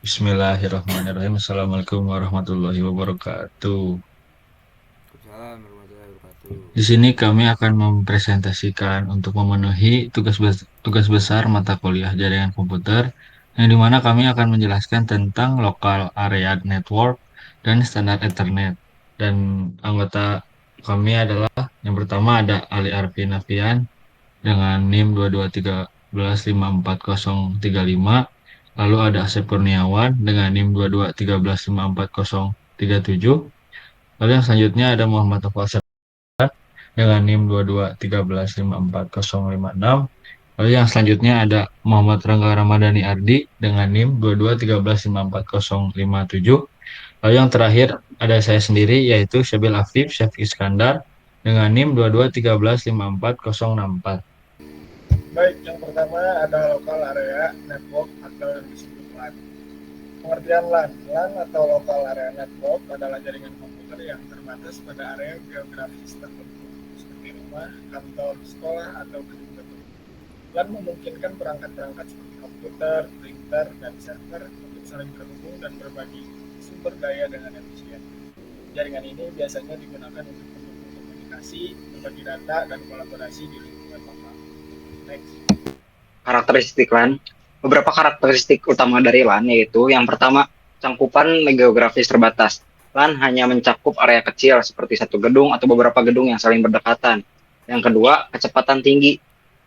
Bismillahirrahmanirrahim. Assalamualaikum warahmatullahi wabarakatuh. Waalaikumsalam warahmatullahi wabarakatuh. Di sini kami akan mempresentasikan untuk memenuhi tugas besar mata kuliah jaringan komputer, yang dimana kami akan menjelaskan tentang local area network dan standar Ethernet. Dan anggota kami adalah yang pertama ada Ali Arfi Nafian dengan NIM 223115435. Lalu ada Asep Kurniawan dengan NIM 223115437. Lalu yang selanjutnya ada Muhammad Tafal dengan NIM 22311540556. Lalu yang selanjutnya ada Muhammad Rangga Ramadhani Ardi dengan NIM 22311540557. Lalu yang terakhir ada saya sendiri yaitu Syabil Afif Syafq Iskandar dengan NIM 223115404. Baik, yang pertama ada local area network atau yang disebut LAN. Pengertian LAN, LAN atau local area network adalah jaringan komputer yang terbatas pada area geografis tertentu, seperti rumah, kantor, sekolah, atau gedung-gedung. LAN memungkinkan perangkat-perangkat seperti komputer, printer, dan server untuk saling terhubung dan berbagi sumber daya dengan efisien. Jaringan ini biasanya digunakan untuk mendukung komunikasi, berbagi data, dan kolaborasi di lingkungan lokal. Next. Karakteristik LAN. Beberapa karakteristik utama dari LAN yaitu yang pertama, cangkupan geografis terbatas. LAN hanya mencakup area kecil seperti satu gedung atau beberapa gedung yang saling berdekatan. Yang kedua, kecepatan tinggi.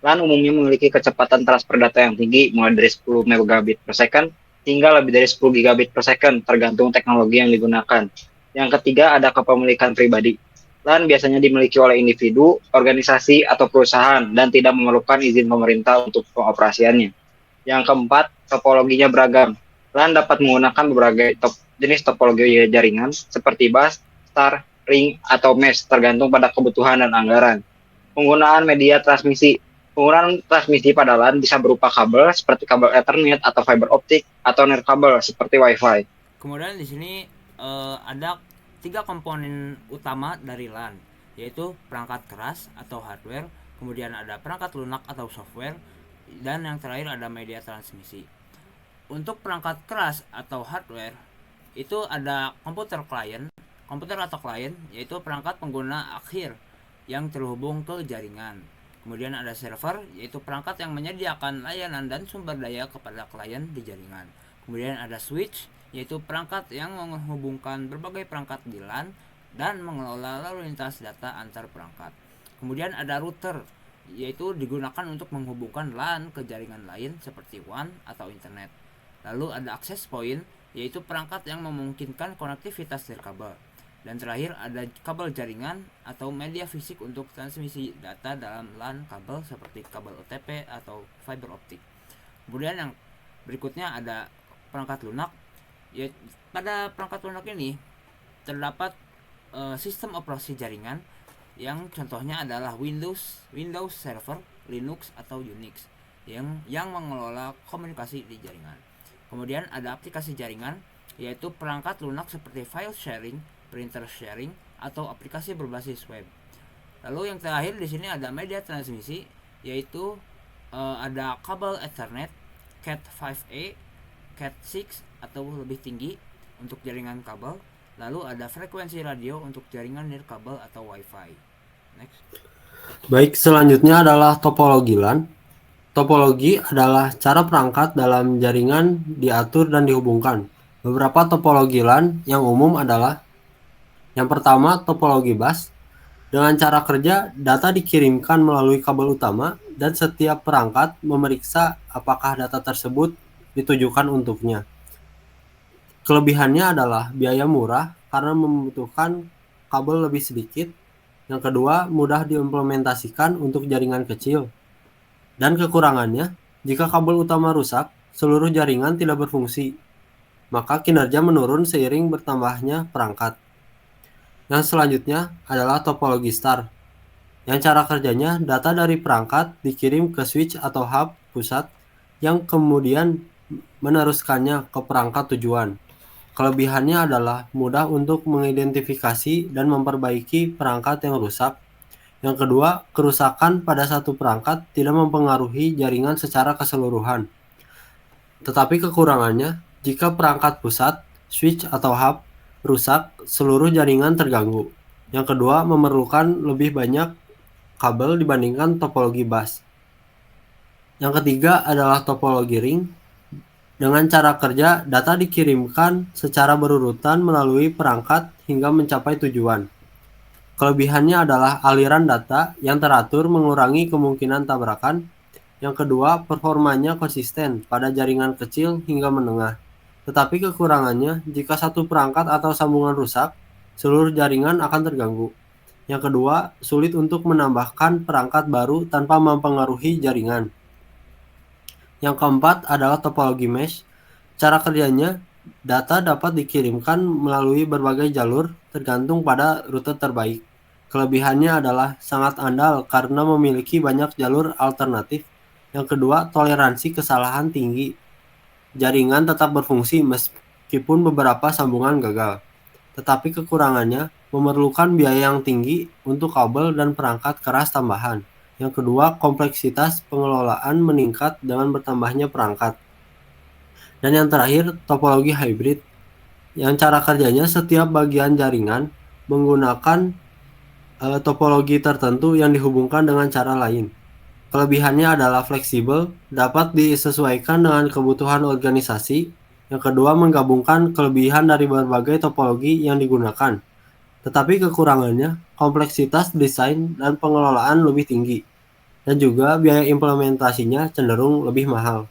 LAN umumnya memiliki kecepatan transfer data yang tinggi mulai dari 10 megabit per second hingga lebih dari 10 gigabit per second tergantung teknologi yang digunakan. Yang ketiga, ada kepemilikan pribadi. LAN biasanya dimiliki oleh individu, organisasi, atau perusahaan dan tidak memerlukan izin pemerintah untuk pengoperasiannya. Yang keempat, topologinya beragam. LAN dapat menggunakan berbagai jenis topologi jaringan seperti bus, star, ring, atau mesh tergantung pada kebutuhan dan anggaran. Penggunaan media transmisi. Penggunaan transmisi pada LAN bisa berupa kabel seperti kabel Ethernet atau fiber optik atau nirkabel seperti Wi-Fi. Kemudian di sini ada tiga komponen utama dari LAN, yaitu perangkat keras atau hardware, kemudian ada perangkat lunak atau software, dan yang terakhir ada media transmisi. Untuk perangkat keras atau hardware itu ada komputer atau klien, yaitu perangkat pengguna akhir yang terhubung ke jaringan. Kemudian ada server, yaitu perangkat yang menyediakan layanan dan sumber daya kepada klien di jaringan. Kemudian ada switch, yaitu perangkat yang menghubungkan berbagai perangkat di LAN dan mengelola lalu lintas data antar perangkat. Kemudian ada router, yaitu digunakan untuk menghubungkan LAN ke jaringan lain seperti WAN atau internet. Lalu ada access point, yaitu perangkat yang memungkinkan konektivitas nirkabel. Dan terakhir ada kabel jaringan atau media fisik untuk transmisi data dalam LAN kabel seperti kabel OTP atau fiber optik. Kemudian yang berikutnya ada perangkat lunak. Ya, pada perangkat lunak ini terdapat sistem operasi jaringan yang contohnya adalah Windows Server, Linux atau Unix yang mengelola komunikasi di jaringan. Kemudian ada aplikasi jaringan, yaitu perangkat lunak seperti file sharing, printer sharing, atau aplikasi berbasis web. Lalu yang terakhir di sini ada media transmisi, yaitu ada kabel Ethernet, Cat5a, Cat6 atau lebih tinggi untuk jaringan kabel. Lalu ada frekuensi radio untuk jaringan nirkabel atau Wi-Fi. Next. Baik, selanjutnya adalah topologi LAN. Topologi adalah cara perangkat dalam jaringan diatur dan dihubungkan. Beberapa topologi LAN yang umum adalah yang pertama, topologi bus. Dengan cara kerja, data dikirimkan melalui kabel utama dan setiap perangkat memeriksa apakah data tersebut ditujukan untuknya. Kelebihannya adalah biaya murah karena membutuhkan kabel lebih sedikit. Yang kedua, mudah diimplementasikan untuk jaringan kecil. Dan kekurangannya, jika kabel utama rusak, seluruh jaringan tidak berfungsi, maka kinerja menurun seiring bertambahnya perangkat. Yang selanjutnya adalah topologi star, yang cara kerjanya data dari perangkat dikirim ke switch atau hub pusat yang kemudian meneruskannya ke perangkat tujuan. Kelebihannya adalah mudah untuk mengidentifikasi dan memperbaiki perangkat yang rusak. Yang kedua, kerusakan pada satu perangkat tidak mempengaruhi jaringan secara keseluruhan. Tetapi kekurangannya, Jika perangkat pusat, switch atau hub rusak, seluruh jaringan terganggu. Yang kedua, memerlukan lebih banyak kabel dibandingkan topologi bus. Yang ketiga adalah topologi ring. Dengan cara kerja, data dikirimkan secara berurutan melalui perangkat hingga mencapai tujuan. Kelebihannya adalah aliran data yang teratur mengurangi kemungkinan tabrakan. Yang kedua, performanya konsisten pada jaringan kecil hingga menengah. Tetapi kekurangannya, jika satu perangkat atau sambungan rusak, seluruh jaringan akan terganggu. Yang kedua, sulit untuk menambahkan perangkat baru tanpa mempengaruhi jaringan. Yang keempat adalah topologi mesh. Cara kerjanya, data dapat dikirimkan melalui berbagai jalur tergantung pada rute terbaik. Kelebihannya adalah sangat andal karena memiliki banyak jalur alternatif. Yang kedua, toleransi kesalahan tinggi. Jaringan tetap berfungsi meskipun beberapa sambungan gagal. Tetapi kekurangannya memerlukan biaya yang tinggi untuk kabel dan perangkat keras tambahan. Yang kedua, kompleksitas pengelolaan meningkat dengan bertambahnya perangkat. Dan yang terakhir, topologi hybrid. Yang cara kerjanya setiap bagian jaringan menggunakan topologi tertentu yang dihubungkan dengan cara lain. Kelebihannya adalah fleksibel, dapat disesuaikan dengan kebutuhan organisasi. Yang kedua, menggabungkan kelebihan dari berbagai topologi yang digunakan. Tetapi kekurangannya, kompleksitas desain dan pengelolaan lebih tinggi. Dan juga biaya implementasinya cenderung lebih mahal.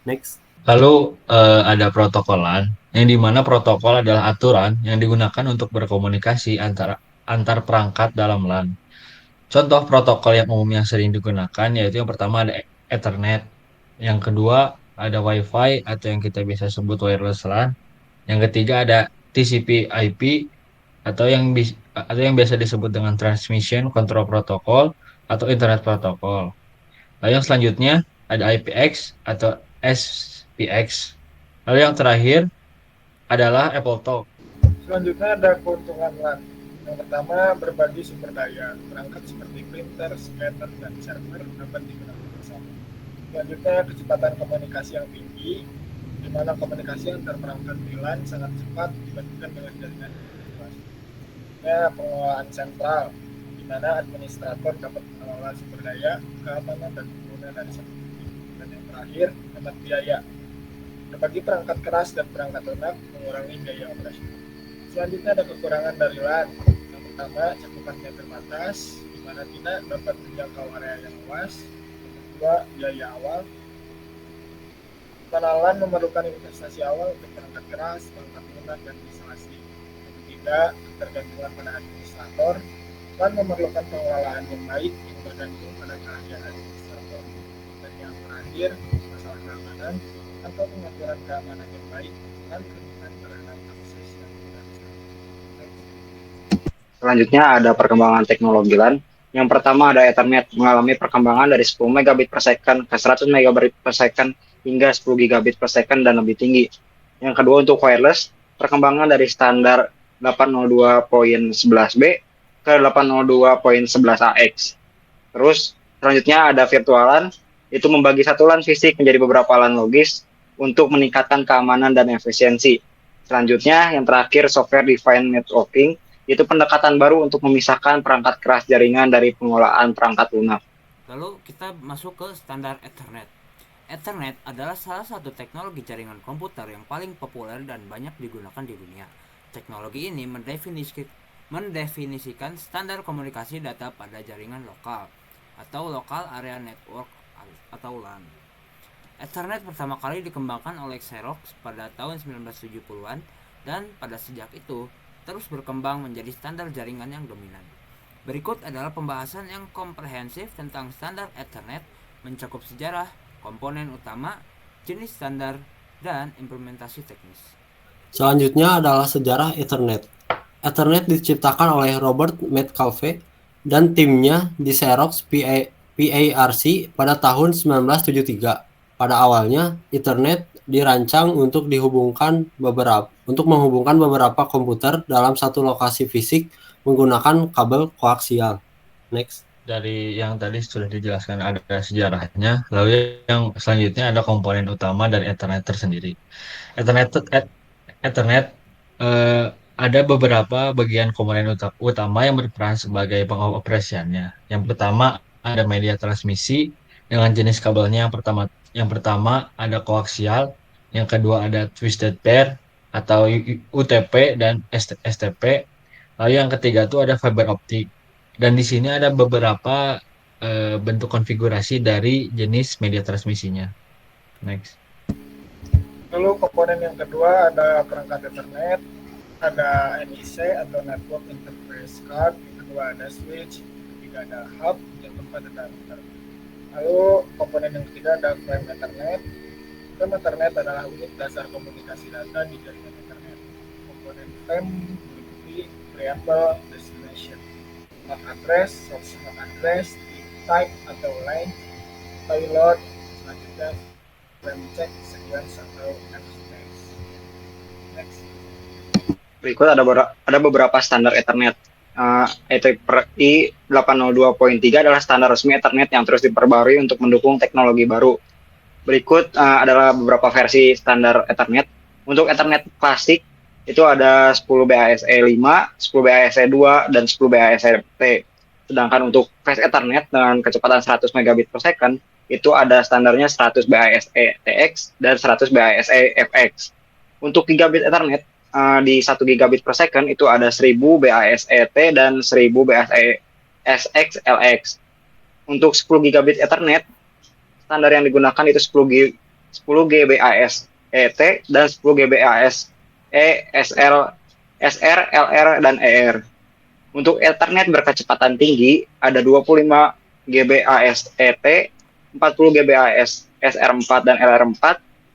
Next. Lalu ada protokolan, yang dimana protokol adalah aturan yang digunakan untuk berkomunikasi antar perangkat dalam LAN. Contoh protokol yang umum yang sering digunakan yaitu yang pertama ada Ethernet, yang kedua ada Wi-Fi atau yang kita bisa sebut wireless LAN, yang ketiga ada TCP/IP atau yang biasa disebut dengan Transmission Control Protocol atau Internet Protocol. Lalu yang selanjutnya ada IPX atau SPX. Lalu yang terakhir adalah AppleTalk. Selanjutnya ada keuntungan LAN. Yang pertama, berbagi sumber daya. Perangkat seperti printer, scanner, dan server dapat digunakan bersama. Selanjutnya, kecepatan komunikasi yang tinggi, di mana komunikasi antar perangkat di LAN sangat cepat dibandingkan dengan jaringan luas. Pengelolaan sentral, di mana administrator dapat mengelola sumber daya, keamanan, dan penggunaan dari satu titik. Dan yang terakhir, hemat biaya. Berbagi perangkat keras dan perangkat lunak mengurangi biaya operasi. Selanjutnya ada kekurangan dari LAN. Yang pertama, cakupannya terbatas, di mana tidak dapat menjangkau area yang luas. Yang kedua, biaya awal. Karena LAN memerlukan investasi awal untuk perangkat keras, perangkat lunak, dan instalasi. Yang ketiga, ketergantungan pada administrator. LAN memerlukan pengelolaan yang baik yang bergantung pada keahlian administrator. Dan yang terakhir, masalah keamanan atau pengaturan keamanan yang baik dan perlindungan terhadap akses yang tidak bisa. Selanjutnya ada perkembangan teknologi LAN. Yang pertama ada Ethernet, mengalami perkembangan dari 10 megabit per second ke 100 megabit per second hingga 10 gigabit per second dan lebih tinggi. Yang kedua untuk wireless, perkembangan dari standar 802.11b ke 802.11ax. Terus selanjutnya ada virtual LAN, itu membagi satu LAN fisik menjadi beberapa LAN logis untuk meningkatkan keamanan dan efisiensi. Selanjutnya, yang terakhir software defined networking, itu pendekatan baru untuk memisahkan perangkat keras jaringan dari pengelolaan perangkat lunak. Lalu kita masuk ke standar Ethernet. Ethernet adalah salah satu teknologi jaringan komputer yang paling populer dan banyak digunakan di dunia. Teknologi ini mendefinisikan standar komunikasi data pada jaringan lokal atau local area network atau LAN. Ethernet pertama kali dikembangkan oleh Xerox pada tahun 1970-an dan pada sejak itu terus berkembang menjadi standar jaringan yang dominan. Berikut adalah pembahasan yang komprehensif tentang standar Ethernet, mencakup sejarah, komponen utama, jenis standar, dan implementasi teknis. Selanjutnya adalah sejarah Ethernet. Ethernet diciptakan oleh Robert Metcalfe dan timnya di Xerox PARC pada tahun 1973. Pada awalnya, Ethernet dirancang untuk menghubungkan beberapa komputer dalam satu lokasi fisik menggunakan kabel koaksial. Next. dari yang tadi sudah dijelaskan ada sejarahnya, lalu yang selanjutnya ada komponen utama dari Ethernet tersendiri. Ethernet Ethernet eh, ada beberapa bagian komponen utama yang berperan sebagai pengoperasiannya. Yang pertama ada media transmisi dengan jenis kabelnya. Yang pertama ada koaksial, yang kedua ada twisted pair atau UTP dan STP. Lalu yang ketiga itu ada fiber optik. Dan di sini ada beberapa bentuk konfigurasi dari jenis media transmisinya. Next. Lalu komponen yang kedua ada perangkat Ethernet, ada NIC atau Network Interface Card, yang kedua ada switch, yang ketiga ada hub, yang keempat ada router. Lalu komponen yang ketiga ada frame Ethernet. Frame Ethernet adalah unit dasar komunikasi data di jaringan Ethernet. Komponen frame meliputi preamble, destination, MAC address, source MAC address, type atau line, payload, selanjutnya frame check, sequence atau F-space. Next. Berikut ada beberapa standar Ethernet. ETPRI 802.3 adalah standar resmi Ethernet yang terus diperbarui untuk mendukung teknologi baru. Berikut adalah beberapa versi standar Ethernet. Untuk Ethernet klasik itu ada 10 BASE 5, 10 BASE 2, dan 10 BASE T. Sedangkan untuk Fast Ethernet dengan kecepatan 100 megabit per second itu ada standarnya 100 BASE TX dan 100 BASE FX. Untuk gigabit Ethernet di 1 gigabit per second itu ada 1000 BASE T dan 1000 BASE SX LX. Untuk 10 gigabit Ethernet standar yang digunakan itu 10 GBAS ET dan 10 GBAS SR, LR, dan ER. Untuk Ethernet berkecepatan tinggi ada 25 GBAS ET, 40 GBAS SR4 dan LR4,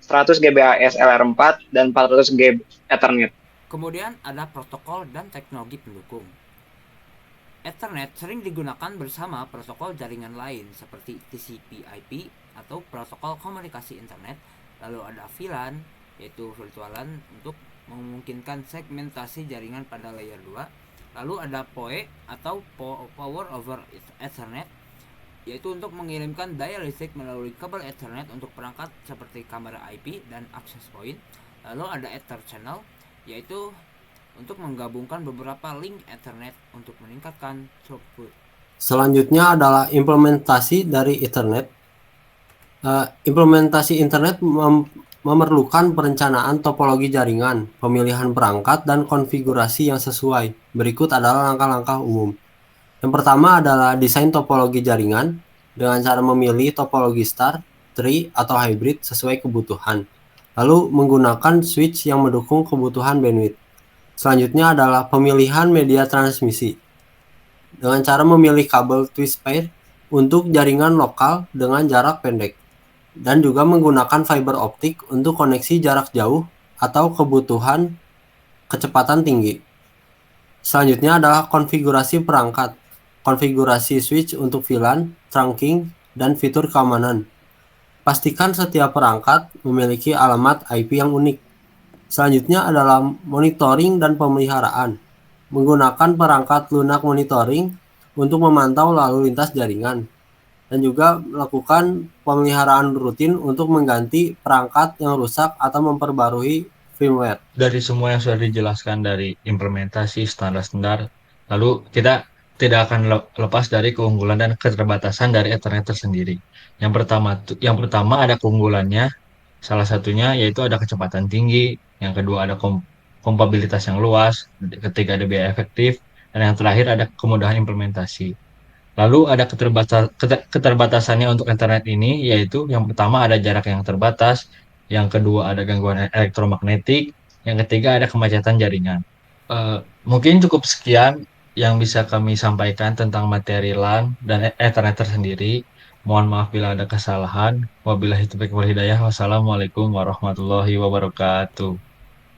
100 GBAS LR4, dan 400 GB Ethernet. Kemudian ada protokol dan teknologi pendukung. Ethernet sering digunakan bersama protokol jaringan lain seperti TCP/IP atau protokol komunikasi internet. Lalu ada VLAN, yaitu virtual LAN untuk memungkinkan segmentasi jaringan pada layer 2. Lalu ada PoE atau Power over Ethernet, yaitu untuk mengirimkan daya listrik melalui kabel Ethernet untuk perangkat seperti kamera IP dan access point. Lalu ada Ether Channel, yaitu untuk menggabungkan beberapa link Ethernet untuk meningkatkan throughput. Selanjutnya adalah implementasi dari Ethernet. Implementasi Internet memerlukan perencanaan topologi jaringan, pemilihan perangkat, dan konfigurasi yang sesuai. Berikut adalah langkah-langkah umum. Yang pertama adalah desain topologi jaringan dengan cara memilih topologi star, tree, atau hybrid sesuai kebutuhan. Lalu menggunakan switch yang mendukung kebutuhan bandwidth. Selanjutnya adalah pemilihan media transmisi dengan cara memilih kabel twist pair untuk jaringan lokal dengan jarak pendek, dan juga menggunakan fiber optik untuk koneksi jarak jauh atau kebutuhan kecepatan tinggi. Selanjutnya adalah konfigurasi perangkat, konfigurasi switch untuk VLAN, trunking, dan fitur keamanan. Pastikan setiap perangkat memiliki alamat IP yang unik. Selanjutnya adalah monitoring dan pemeliharaan. Menggunakan perangkat lunak monitoring untuk memantau lalu lintas jaringan. Dan juga melakukan pemeliharaan rutin untuk mengganti perangkat yang rusak atau memperbarui firmware. Dari semua yang sudah dijelaskan dari implementasi standar-standar, lalu kita tidak akan lepas dari keunggulan dan keterbatasan dari Ethernet tersendiri. Yang pertama ada keunggulannya, salah satunya yaitu ada kecepatan tinggi, yang kedua ada kompatibilitas yang luas, ketiga ada biaya efektif, dan yang terakhir ada kemudahan implementasi. Lalu ada keterbatasannya untuk internet ini, yaitu yang pertama ada jarak yang terbatas, yang kedua ada gangguan elektromagnetik, yang ketiga ada kemacetan jaringan. Mungkin cukup sekian yang bisa kami sampaikan tentang materi LAN dan Ethernet tersendiri. Mohon maaf bila ada kesalahan. Wabillahi taufiq wal hidayah. Wassalamualaikum warahmatullahi wabarakatuh.